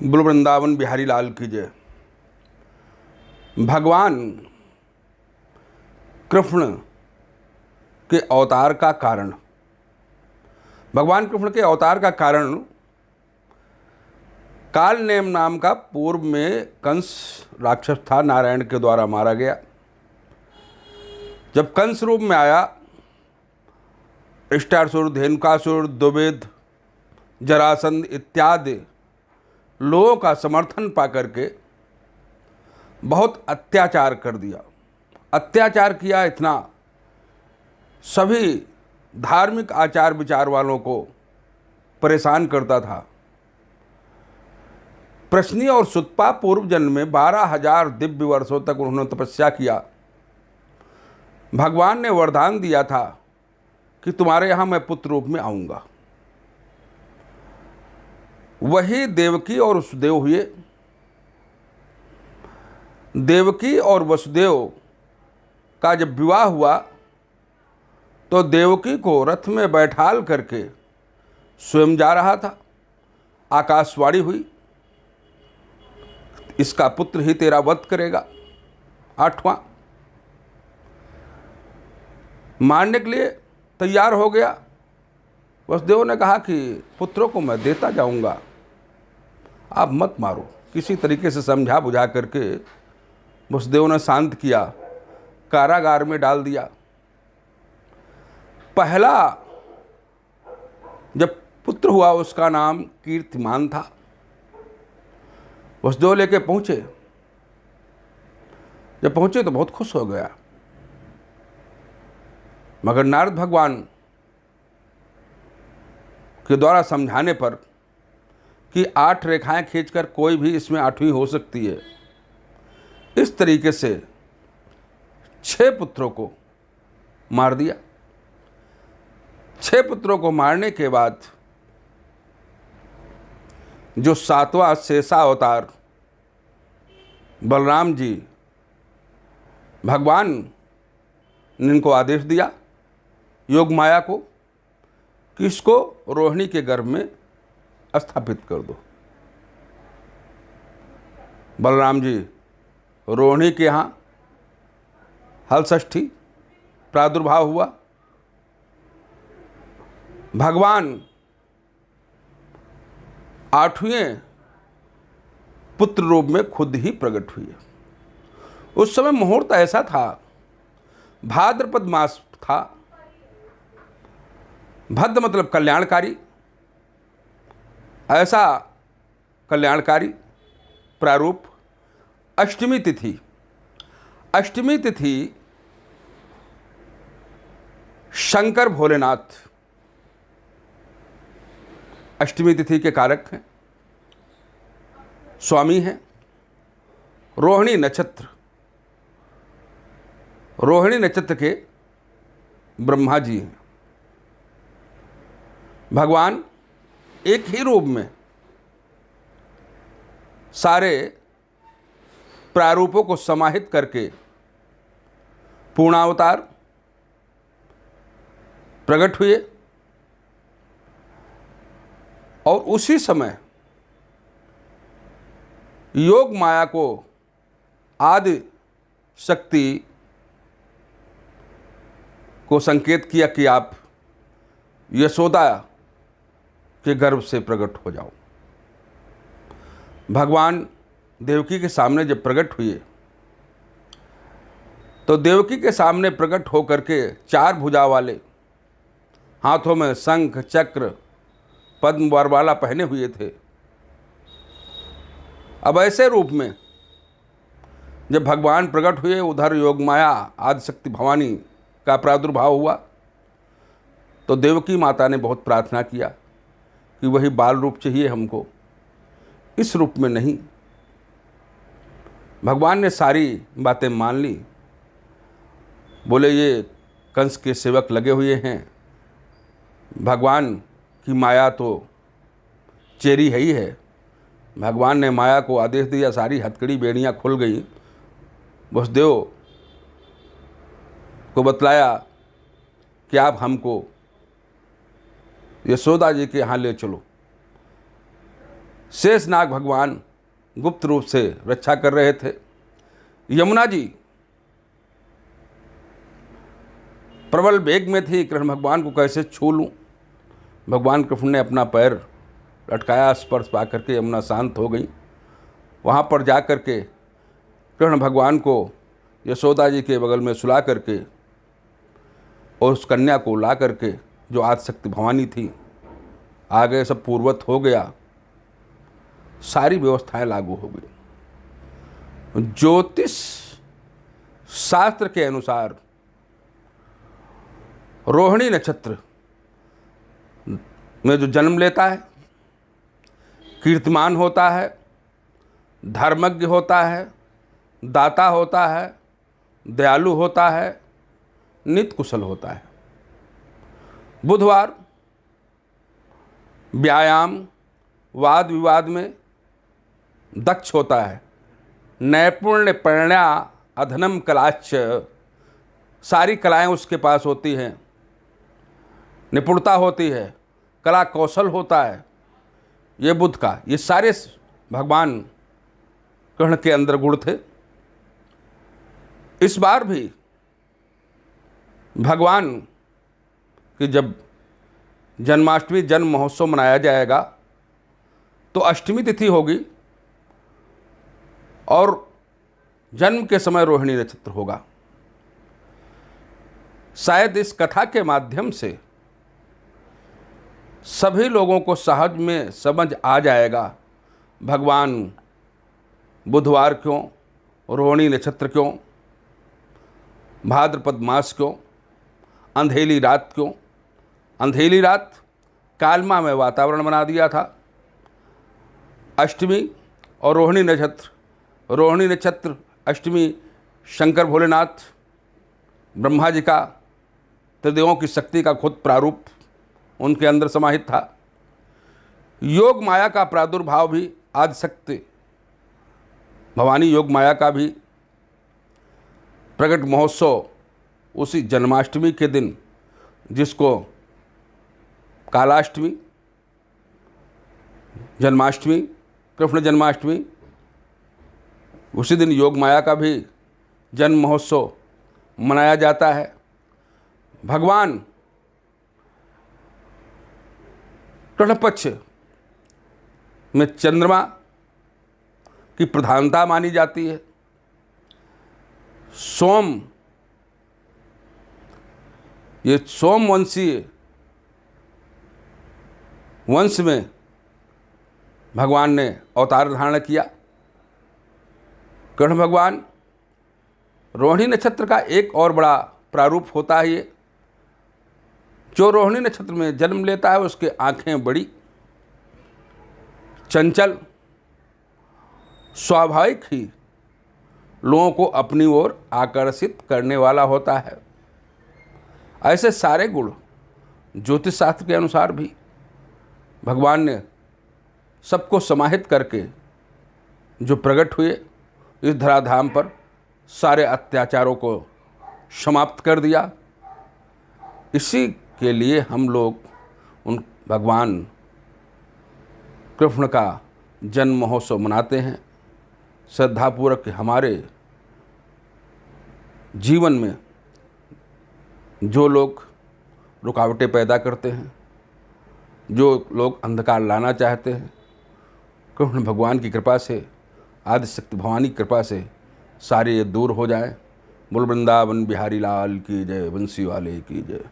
बोल वृंदावन बिहारी लाल की जय। भगवान कृष्ण के अवतार का कारण, भगवान कृष्ण के अवतार का कारण कालनेम नाम का पूर्व में कंस राक्षस था, नारायण के द्वारा मारा गया। जब कंस रूप में आया, इष्टासुर, धेनुकासुर, द्विविद, जरासंध इत्यादि लोगों का समर्थन पाकर के बहुत अत्याचार कर दिया। अत्याचार किया इतना, सभी धार्मिक आचार विचार वालों को परेशान करता था। प्रश्नी और सुतपा पूर्व जन्म में 12,000 दिव्य वर्षों तक उन्होंने तपस्या किया। भगवान ने वरदान दिया था कि तुम्हारे यहाँ मैं पुत्र रूप में आऊँगा। वही देवकी और वसुदेव हुए। देवकी और वसुदेव का जब विवाह हुआ तो देवकी को रथ में बैठाल करके स्वयं जा रहा था। आकाशवाणी हुई, इसका पुत्र ही तेरा वध करेगा। 8वां मारने के लिए तैयार हो गया। वसुदेव ने कहा कि पुत्रों को मैं देता जाऊंगा, आप मत मारो। किसी तरीके से समझा बुझा करके वसुदेव ने शांत किया, कारागार में डाल दिया। पहला जब पुत्र हुआ उसका नाम कीर्तिमान था। वसुदेव लेके पहुंचे। जब पहुंचे तो बहुत खुश हो गया, मगर नारद भगवान के द्वारा समझाने पर कि 8 रेखाएं खींचकर कोई भी इसमें 8वीं हो सकती है, इस तरीके से 6 पुत्रों को मार दिया। 6 पुत्रों को मारने के बाद जो 7वां शेषा अवतार बलराम जी, भगवान ने इनको आदेश दिया योग माया को कि इसको रोहिणी के गर्भ में स्थापित कर दो। बलराम जी रोहिणी के यहाँ हलषष्ठी प्रादुर्भाव हुआ। भगवान 8वें पुत्र रूप में खुद ही प्रकट हुए। उस समय मुहूर्त ऐसा था, भाद्रपद मास था। भद्र मतलब कल्याणकारी, ऐसा कल्याणकारी प्रारूप। अष्टमी तिथि, अष्टमी तिथि शंकर भोलेनाथ अष्टमी तिथि के कारक हैं, स्वामी हैं। रोहिणी नक्षत्र, रोहिणी नक्षत्र के ब्रह्मा जी हैं। भगवान एक ही रूप में सारे प्रारूपों को समाहित करके पूर्णावतार प्रकट हुए। और उसी समय योग माया को आदि शक्ति को संकेत किया कि आप यशोदा के गर्भ से प्रकट हो जाओ। भगवान देवकी के सामने जब प्रकट हुए तो देवकी के सामने प्रकट होकर के 4 भुजा वाले, हाथों में शंख चक्र पद्म वरमाला पहने हुए थे। अब ऐसे रूप में जब भगवान प्रकट हुए, उधर योग माया आदिशक्ति भवानी का प्रादुर्भाव हुआ, तो देवकी माता ने बहुत प्रार्थना किया कि वही बाल रूप चाहिए हमको, इस रूप में नहीं। भगवान ने सारी बातें मान ली। बोले ये कंस के सेवक लगे हुए हैं, भगवान की माया तो चेरी है ही है। भगवान ने माया को आदेश दिया, सारी हथकड़ी बेड़ियाँ खुल गई। वसुदेव को बतलाया कि आप हमको यशोदा जी के यहाँ ले चलो। शेषनाग भगवान गुप्त रूप से रक्षा कर रहे थे। यमुना जी प्रबल वेग में थी, कृष्ण भगवान को कैसे छू लूँ। भगवान कृष्ण ने अपना पैर लटकाया, स्पर्श पा करके यमुना शांत हो गई। वहाँ पर जा कर के कृष्ण भगवान को यशोदा जी के बगल में सुला करके और उस कन्या को ला करके, जो आदिशक्ति भवानी थी, आगे सब पूर्वत हो गया, सारी व्यवस्थाएं लागू हो गई। ज्योतिष शास्त्र के अनुसार रोहिणी नक्षत्र में जो जन्म लेता है, कीर्तिमान होता है, धर्मज्ञ होता है, दाता होता है, दयालु होता है, नित्य कुशल होता है। बुधवार व्यायाम, वाद विवाद में दक्ष होता है। नैपुण्य प्रणया अधनम कलाच्च, सारी कलाएं उसके पास होती हैं, निपुणता होती है, कला कौशल होता है। ये बुध का, ये सारे भगवान कृष्ण के अंदर गुण थे। इस बार भी भगवान की जब जन्माष्टमी जन्म महोत्सव मनाया जाएगा तो अष्टमी तिथि होगी और जन्म के समय रोहिणी नक्षत्र होगा। शायद इस कथा के माध्यम से सभी लोगों को सहज में समझ आ जाएगा भगवान बुधवार क्यों, रोहिणी नक्षत्र क्यों, भाद्रपद मास क्यों, अंधेली रात क्यों। अंधेली रात कालमा में वातावरण बना दिया था। अष्टमी और रोहिणी नक्षत्र, रोहिणी नक्षत्र अष्टमी शंकर भोलेनाथ ब्रह्मा जी का, त्रिदेवों की शक्ति का खुद प्रारूप उनके अंदर समाहित था। योग माया का प्रादुर्भाव भी आदिशक्ति भवानी योग माया का भी प्रकट महोत्सव उसी जन्माष्टमी के दिन, जिसको कालाष्टमी, जन्माष्टमी, कृष्ण जन्माष्टमी, उसी दिन योग माया का भी जन्म महोत्सव मनाया जाता है। भगवान कृष्ण पक्ष में चंद्रमा की प्रधानता मानी जाती है। सोम, ये सोमवंशीय वंश में भगवान ने अवतार धारण किया। कृष्ण भगवान रोहिणी नक्षत्र का एक और बड़ा प्रारूप होता है। ये जो रोहिणी नक्षत्र में जन्म लेता है उसके आंखें बड़ी, चंचल, स्वाभाविक ही लोगों को अपनी ओर आकर्षित करने वाला होता है। ऐसे सारे गुण ज्योतिष शास्त्र के अनुसार भी भगवान ने सबको समाहित करके जो प्रकट हुए, इस धराधाम पर सारे अत्याचारों को समाप्त कर दिया। इसी के लिए हम लोग उन भगवान कृष्ण का जन्म महोत्सव मनाते हैं। श्रद्धापूर्वक हमारे जीवन में जो लोग रुकावटें पैदा करते हैं, जो लोग अंधकार लाना चाहते हैं, कृष्ण भगवान की कृपा से, आदिशक्ति भवानी की कृपा से सारे ये दूर हो जाए। बोल वृंदावन बिहारी लाल की जय, बंसी वाले की जय।